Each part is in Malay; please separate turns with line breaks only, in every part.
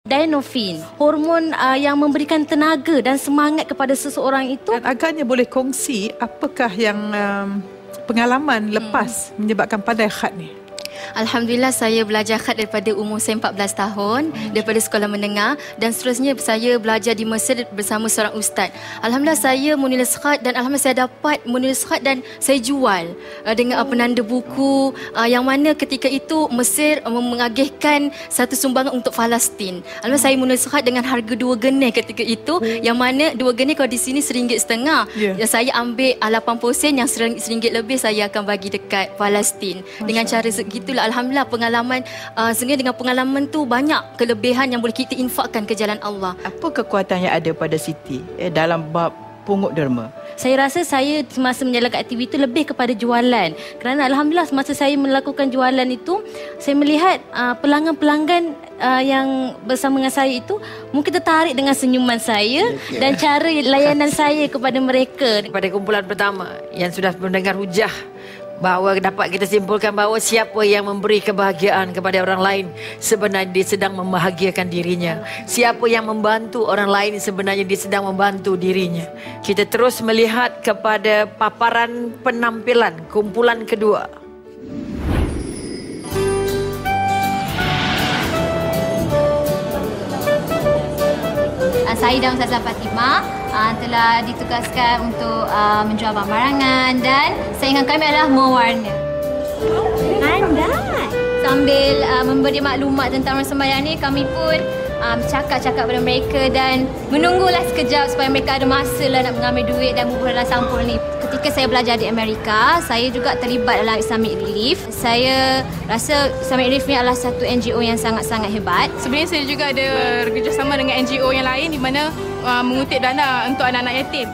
Dynorphin, hormon yang memberikan tenaga dan semangat kepada seseorang itu.
Dan agaknya boleh kongsi apakah yang pengalaman lepas menyebabkan pandai khat ni?
Alhamdulillah, saya belajar khat daripada umur saya 14 tahun, daripada sekolah menengah, dan seterusnya saya belajar di Mesir bersama seorang ustaz. Alhamdulillah saya menulis khat, dan alhamdulillah saya dapat menulis khat dan saya jual dengan penanda buku, yang mana ketika itu Mesir mengagihkan satu sumbangan untuk Palestin. Alhamdulillah saya menulis khat dengan harga 2 geneh ketika itu, yang mana 2 geneh kalau di sini RM1.5. Saya ambil 80 sen, yang RM1 lebih saya akan bagi dekat Palestin. Dengan cara segitulah alhamdulillah pengalaman, sebenarnya dengan pengalaman tu banyak kelebihan yang boleh kita infakkan ke jalan Allah.
Apa kekuatan yang ada pada Siti dalam bab pungut derma?
Saya rasa saya semasa menjalankan aktiviti itu lebih kepada jualan. Kerana alhamdulillah semasa saya melakukan jualan itu, saya melihat pelanggan-pelanggan yang bersama dengan saya itu mungkin tertarik dengan senyuman saya dan cara layanan saya kepada mereka.
Pada kumpulan pertama yang sudah mendengar hujah, bahawa dapat kita simpulkan bahawa siapa yang memberi kebahagiaan kepada orang lain sebenarnya dia sedang membahagiakan dirinya. Siapa yang membantu orang lain sebenarnya dia sedang membantu dirinya. Kita terus melihat kepada paparan penampilan kumpulan kedua.
Saya dan Ustazah Fatimah telah ditugaskan untuk menjual barangan, dan saingan kami adalah mewarna.
Pandai.
Sambil memberi maklumat tentang orang sembahyang ni, kami pun cakap-cakap pada mereka dan menunggulah sekejap supaya mereka ada masa lah nak mengambil duit dan bubuh dalam sampul ni. Ketika saya belajar di Amerika, saya juga terlibat dalam Islamic Relief. Saya rasa Islamic Relief ni adalah satu NGO yang sangat-sangat hebat.
Sebenarnya saya juga ada bekerjasama dengan NGO yang lain di mana mengutip dana untuk anak-anak yatim.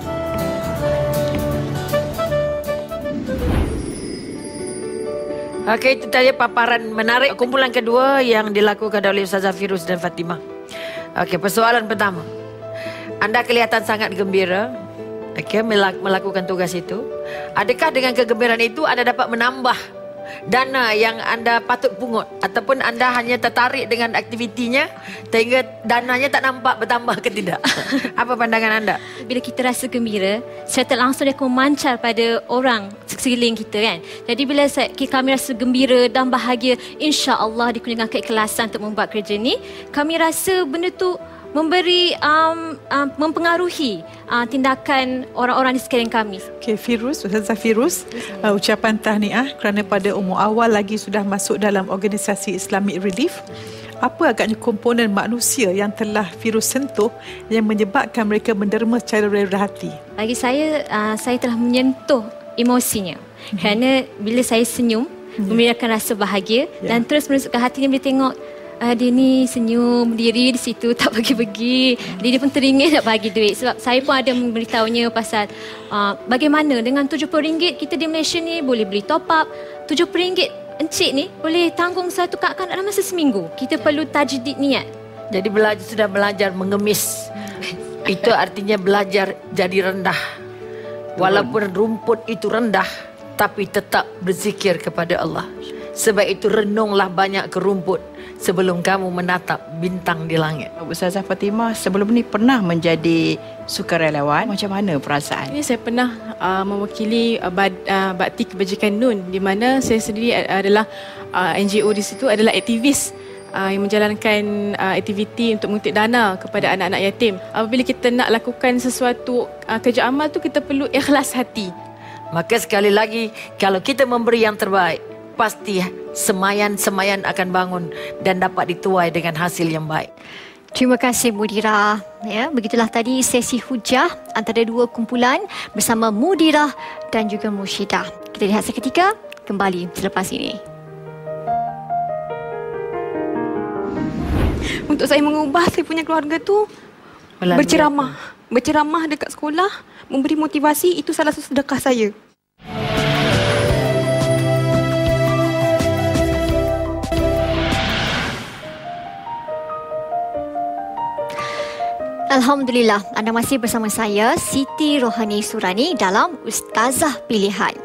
Okey, itu tadi paparan menarik kumpulan kedua yang dilakukan oleh Ustazah Firuz dan Fatimah. Okey, persoalan pertama. Anda kelihatan sangat gembira, melakukan tugas itu. Adakah dengan kegembiraan itu anda dapat menambah dana yang anda patut pungut, ataupun anda hanya tertarik dengan aktivitinya sehingga dananya tak nampak bertambah ke tidak? Apa pandangan anda?
Bila kita rasa gembira, secara langsung dia akan memancar pada orang sekeliling kita kan. Jadi bila kami rasa gembira dan bahagia, insya-Allah dikurniakan keikhlasan untuk membuat kerja ni, kami rasa benda tu memberi mempengaruhi tindakan orang-orang di sekeliling kami.
Okey, Firuz, Ustazah Firuz, ucapan tahniah kerana pada umur awal lagi sudah masuk dalam organisasi Islamic Relief. Apa agaknya komponen manusia yang telah Firuz sentuh yang menyebabkan mereka menderma secara rela hati?
Bagi saya telah menyentuh emosinya. Kerana bila saya senyum, memberikan rasa bahagia dan terus menunjukkan hatinya bila tengok dia ni senyum, diri di situ, tak bagi-bagi. Dia pun teringin nak bagi duit. Sebab saya pun ada memberitahunya pasal bagaimana dengan RM70 kita di Malaysia ni boleh beli top up. RM70 encik ni boleh tanggung satu kanak-kanak dalam masa seminggu. Kita perlu tajdid niat.
Jadi sudah belajar mengemis. Itu artinya belajar jadi rendah. Walaupun rumput itu rendah, tapi tetap berzikir kepada Allah. Sebab itu renunglah banyak ke rumput sebelum kamu menatap bintang di langit.
Ustazah Fatimah sebelum ni pernah menjadi sukarelawan. Macam mana perasaan?
Ini saya pernah mewakili Bakti Kebajikan Nun, di mana saya sendiri adalah NGO di situ adalah aktivis yang menjalankan aktiviti untuk mengutip dana kepada anak-anak yatim. Apabila kita nak lakukan sesuatu kerja amal tu, kita perlu ikhlas hati.
Maka sekali lagi, kalau kita memberi yang terbaik, pasti semayan-semayan akan bangun dan dapat dituai dengan hasil yang baik.
Terima kasih Mudirah. Ya, begitulah tadi sesi hujah antara dua kumpulan bersama Mudirah dan juga Mursyidah. Kita lihat seketika kembali selepas ini.
Untuk saya mengubah saya punya keluarga tu berceramah. Berceramah dekat sekolah, memberi motivasi, itu salah satu sedekah saya.
Alhamdulillah, anda masih bersama saya, Siti Rohani Surani dalam Ustazah Pilihan.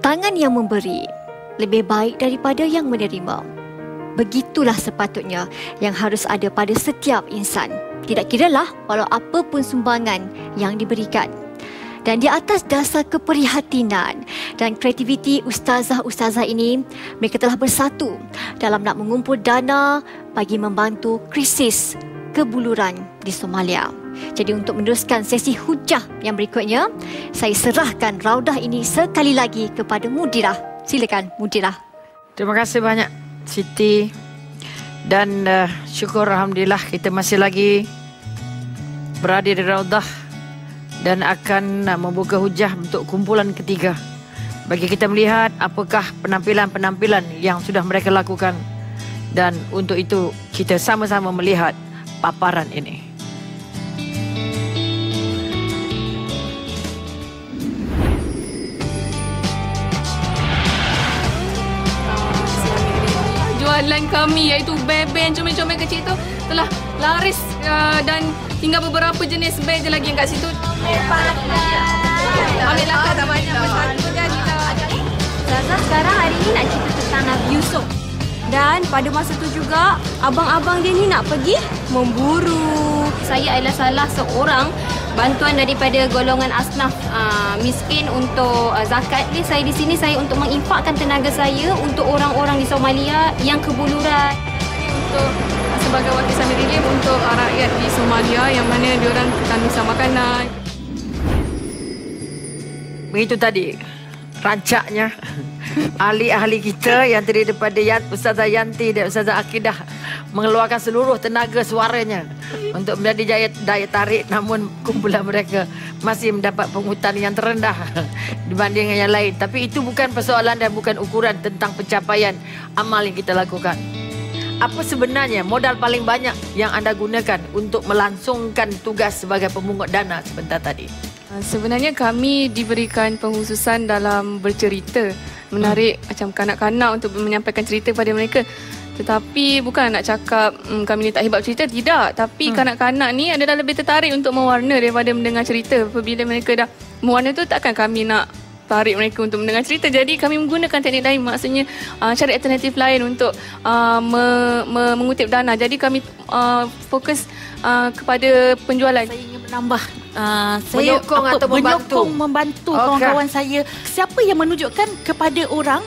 Tangan yang memberi lebih baik daripada yang menerima.
Begitulah sepatutnya yang harus ada pada setiap insan. Tidak kiralah walau apa pun sumbangan yang diberikan. Dan di atas dasar keprihatinan dan kreativiti ustazah-ustazah ini, mereka telah bersatu dalam nak mengumpul dana bagi membantu krisis kebuluran di Somalia. Jadi untuk meneruskan sesi hujah yang berikutnya, saya serahkan raudah ini sekali lagi kepada Mudirah. Silakan Mudirah.
Terima kasih banyak Siti. Dan syukur Alhamdulillah kita masih lagi berada di Raudah dan akan membuka hujah untuk kumpulan ketiga. Bagi kita melihat apakah penampilan-penampilan yang sudah mereka lakukan. Dan untuk itu kita sama-sama melihat paparan ini.
Jualan kami iaitu beg-beg comel-comel kecil tu telah laris dan tinggal beberapa jenis beg je lagi yang kat situ. Ambil langkah tak banyak bersatu je kita.
Ustazah sekarang hari ni nak cerita tentang Nabi Yusuf. Dan pada masa tu juga abang-abang dia ni nak pergi memburu. Saya adalah salah seorang bantuan daripada golongan asnaf miskin untuk zakat ni. Saya di sini saya untuk menginfakkan tenaga saya untuk orang-orang di Somalia yang kebuluran.
Untuk sebagai wakil Islamic Relief untuk rakyat di Somalia yang mana diorang kehabisan makanan.
Begitu tadi rancaknya ahli-ahli kita yang terdiri daripada Ustazah Yanti dan Ustazah Akidah mengeluarkan seluruh tenaga suaranya untuk menjadi daya tarik, namun kumpulan mereka masih mendapat pungutan yang terendah dibanding yang lain. Tapi itu bukan persoalan dan bukan ukuran tentang pencapaian amal yang kita lakukan. Apa sebenarnya modal paling banyak yang anda gunakan untuk melangsungkan tugas sebagai pemungut dana sebentar tadi?
Sebenarnya kami diberikan pengkhususan dalam bercerita, menarik macam kanak-kanak untuk menyampaikan cerita pada mereka. Tetapi bukan nak cakap kami ni tak hebat cerita, tidak. Tapi kanak-kanak ni adalah lebih tertarik untuk mewarna daripada mendengar cerita. Apabila mereka dah mewarna tu, takkan kami nak tarik mereka untuk mendengar cerita. Jadi kami menggunakan teknik lain, maksudnya cari alternatif lain untuk mengutip dana. Jadi kami fokus kepada penjualan.
Saya ingin menambah
menyokong atau
membantu kawan-kawan saya. Siapa yang menunjukkan kepada orang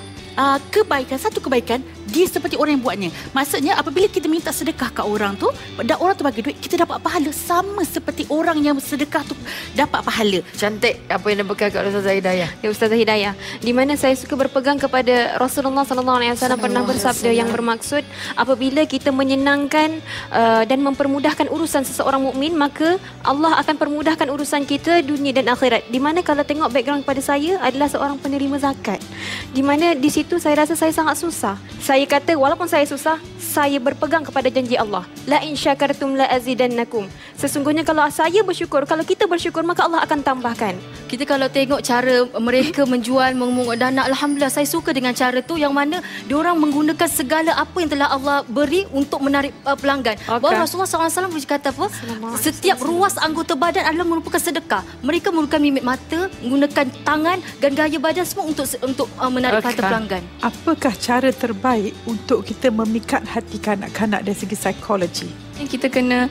kebaikan, satu kebaikan, dia seperti orang yang buatnya. Maksudnya apabila kita minta sedekah kat orang tu dan orang tu bagi duit, kita dapat pahala sama seperti orang yang sedekah tu dapat pahala.
Cantik apa yang dipegang kat Ustazah Hidayah.
Ya Ustazah Hidayah, di mana saya suka berpegang kepada Rasulullah SAW pernah bersabda yang bermaksud apabila kita menyenangkan dan mempermudahkan urusan seseorang mukmin, maka Allah akan permudahkan urusan kita dunia dan akhirat. Di mana kalau tengok background kepada saya adalah seorang penerima zakat. Di mana di situ saya rasa saya sangat susah. Saya kata walaupun saya susah, saya berpegang kepada janji Allah. La in syakartum la azidannakum. Sesungguhnya kalau saya bersyukur, kalau kita bersyukur, maka Allah akan tambahkan.
Kita kalau tengok cara mereka menjual, memungut dana, alhamdulillah saya suka dengan cara tu yang mana diorang menggunakan segala apa yang telah Allah beri untuk menarik pelanggan. Bahawa Rasulullah SAW berkata apa? Setiap ruas anggota badan adalah merupakan sedekah. Mereka menggunakan mimik mata, menggunakan tangan dan gaya badan semua untuk menarik perhatian pelanggan.
Apakah cara terbaik untuk kita memikat hati kanak-kanak dari segi psikologi?
Kita kena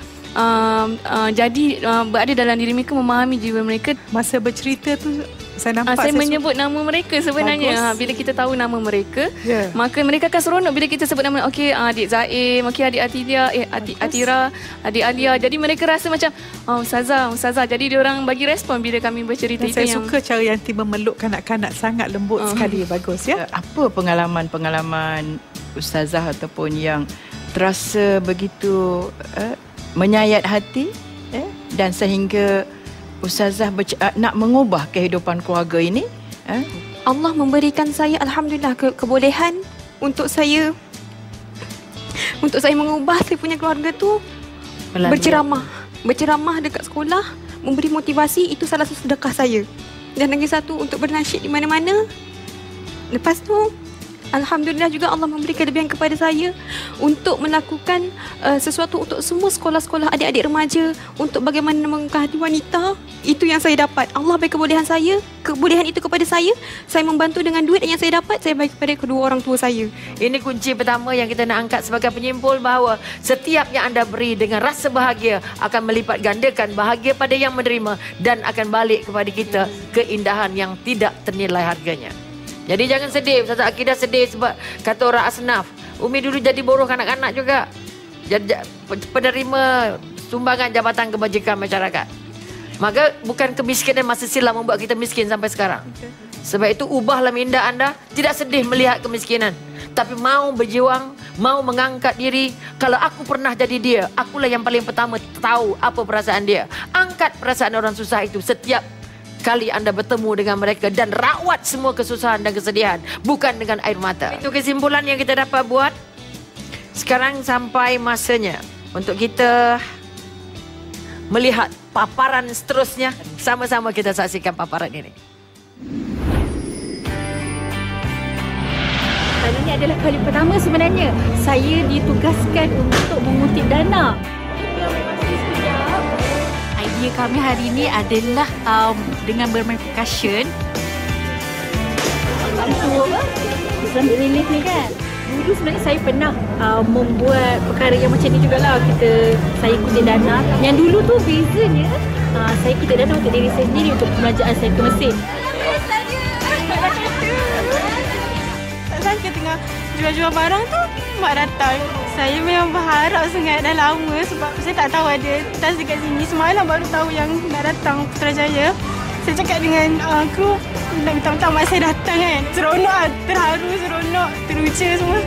berada dalam diri mereka, memahami jiwa mereka.
Masa bercerita tu saya nampak
saya menyebut nama mereka sebenarnya. Bila kita tahu nama mereka, maka mereka akan seronok bila kita sebut nama. Okey, adik Zaim, okey adik Atilia, adik Atira, adik Alia. Jadi mereka rasa macam ustazah. Jadi diorang bagi respon bila kami bercerita.
Dan saya suka cara Yanti memeluk kanak-kanak, sangat lembut sekali. Bagus ya.
Apa pengalaman-pengalaman ustazah ataupun yang terasa begitu menyayat hati dan sehingga ustazah nak mengubah kehidupan keluarga ini?
Allah memberikan saya alhamdulillah kebolehan untuk saya mengubah saya punya keluarga tu berceramah dekat sekolah, memberi motivasi. Itu salah satu sedekah saya. Dan lagi satu untuk bernasyid di mana-mana. Lepas tu Alhamdulillah juga Allah memberi kelebihan kepada saya untuk melakukan sesuatu untuk semua sekolah-sekolah adik-adik remaja, untuk bagaimana mengangkat wanita. Itu yang saya dapat. Allah beri kebolehan itu kepada saya membantu dengan duit yang saya dapat, saya bagi kepada kedua orang tua saya.
Ini kunci pertama yang kita nak angkat sebagai penyimpul, bahawa setiap yang anda beri dengan rasa bahagia akan melipat gandakan bahagia pada yang menerima dan akan balik kepada kita keindahan yang tidak ternilai harganya. Jadi jangan sedih. Ustazah Akidah sedih sebab kata orang asnaf, Umi dulu jadi buruh kanak-kanak juga, penerima sumbangan jabatan kebajikan masyarakat. Maka bukan kemiskinan masa silam membuat kita miskin sampai sekarang. Sebab itu ubahlah minda anda, tidak sedih melihat kemiskinan, tapi mau berjuang, mau mengangkat diri. Kalau aku pernah jadi dia, akulah yang paling pertama tahu apa perasaan dia. Angkat perasaan orang susah itu setiap kali anda bertemu dengan mereka dan rawat semua kesusahan dan kesedihan, bukan dengan air mata. Itu kesimpulan yang kita dapat buat. Sekarang sampai masanya untuk kita melihat paparan seterusnya. Sama-sama kita saksikan paparan ini.
Kali ini adalah kali pertama sebenarnya saya ditugaskan untuk mengutip dana. Idea kami hari ini adalah dengan bermain percussion. Bantu apa? Islamic Relief ni kan. Dulu sebenarnya saya pernah membuat perkara yang macam ni jugalah. Saya kutip dana. Yang dulu tu bezanya saya kutip dana untuk diri saya sendiri untuk pembelajaran saya ke Mesir.
Saya tengah jual-jual barang tu, mak datang. Saya memang berharap sangat dah lama sebab saya tak tahu ada tas dekat sini. Semalam baru tahu yang nak datang Putrajaya. Saya cakap dengan kru, nak minta mak saya datang kan. Seronok lah, terharu, seronok, teruja semua.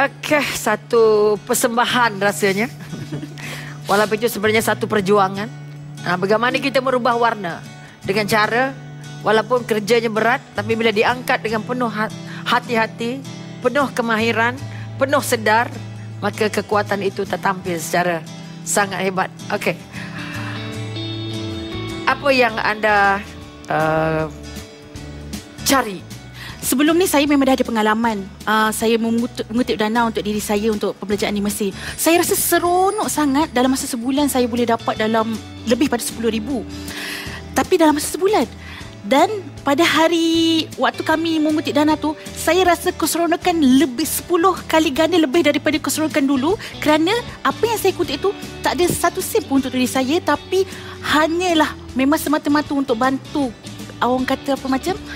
Okey, satu persembahan rasanya. Walaupun itu sebenarnya satu perjuangan. Bagaimana kita merubah warna dengan cara, walaupun kerjanya berat, tapi bila diangkat dengan penuh hati-hati, penuh kemahiran, penuh sedar, maka kekuatan itu tertampil secara sangat hebat. Okey. Apa yang anda cari?
Sebelum ni saya memang dah ada pengalaman. Saya mengutip dana untuk diri saya untuk pembelajaran di Mesir. Saya rasa seronok sangat. Dalam masa sebulan saya boleh dapat dalam lebih pada 10,000. Tapi dalam masa sebulan. Dan pada hari waktu kami mengutip dana tu, saya rasa keseronokan lebih 10 kali ganda lebih daripada keseronokan dulu. Kerana apa yang saya kutip tu tak ada satu sen pun untuk diri saya, tapi hanyalah memang semata-mata untuk bantu. Orang kata apa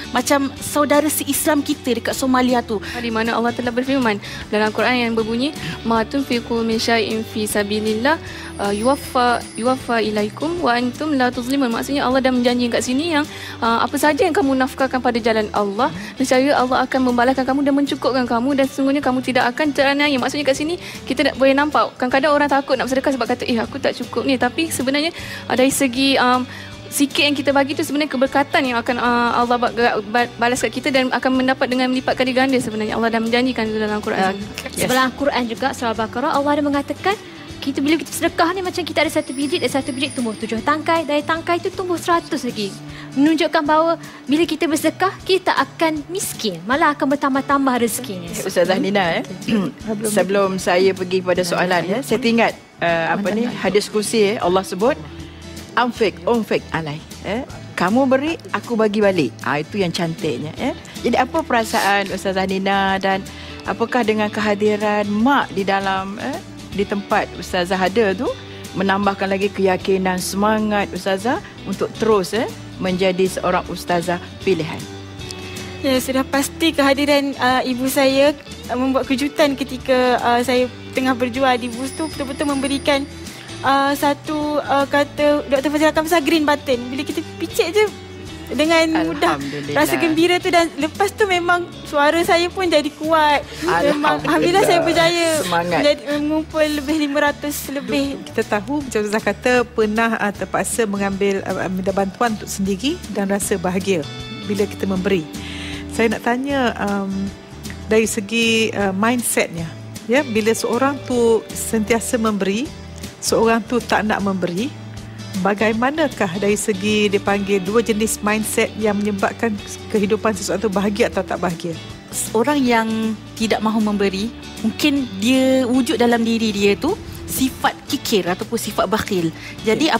macam saudara se-Islam kita dekat Somalia tu.
Di mana Allah telah berfirman dalam Quran yang berbunyi, ma tunfiqu min syai'in fi sabilillah yuwaffa ilaikum wa antum la tuzlimun. Maksudnya Allah dah menjanji kat sini yang apa saja yang kamu nafkahkan pada jalan Allah, nescaya Allah akan membalaskan kamu dan mencukupkan kamu, dan sesungguhnya kamu tidak akan teraniaya. Maksudnya kat sini kita tak boleh nampak. Kadang-kadang orang takut nak bersedekah sebab kata aku tak cukup ni, tapi sebenarnya dari segi sikit yang kita bagi tu sebenarnya keberkatan yang akan Allah balas kat kita dan akan mendapat dengan melipat kali ganda. Sebenarnya Allah dah menjanjikan itu dalam Quran.
Sebelah Quran juga surah Al-Baqarah, Allah ada mengatakan bila kita sedekah ni macam kita ada satu biji, dan satu biji tumbuh 7 tangkai, dari tangkai itu tumbuh 100 lagi. Menunjukkan bahawa bila kita bersedekah, kita akan miskin, malah akan bertambah-tambah rezekinya.
Ustazah Nina, sebelum saya pergi pada soalan, saya teringat hadis kursi Allah sebut, Unfik alai. Kamu beri, aku bagi balik. Itu yang cantiknya. Jadi apa perasaan Ustazah Nina, dan apakah dengan kehadiran mak di dalam di tempat Ustazah ada tu menambahkan lagi keyakinan, semangat Ustazah untuk terus menjadi seorang Ustazah pilihan?
Ya, sudah pasti kehadiran ibu saya membuat kejutan ketika saya tengah berjual di bus tu, betul-betul memberikan satu kata Dr. Fazil akan pasal green button. Bila kita picit je dengan mudah, rasa gembira tu, dan lepas tu memang suara saya pun jadi kuat. Memang alhamdulillah saya berjaya mengumpul lebih 500 lebih.
Kita tahu macam Ustazah kata pernah terpaksa mengambil minta bantuan untuk sendiri dan rasa bahagia bila kita memberi. Saya nak tanya dari segi mindsetnya, bila seorang tu sentiasa memberi, seorang tu tak nak memberi, bagaimanakah dari segi dipanggil dua jenis mindset yang menyebabkan kehidupan seseorang itu bahagia atau tak bahagia?
Orang yang tidak mahu memberi, mungkin dia wujud dalam diri dia tu sifat kikir ataupun sifat bakhil. Jadi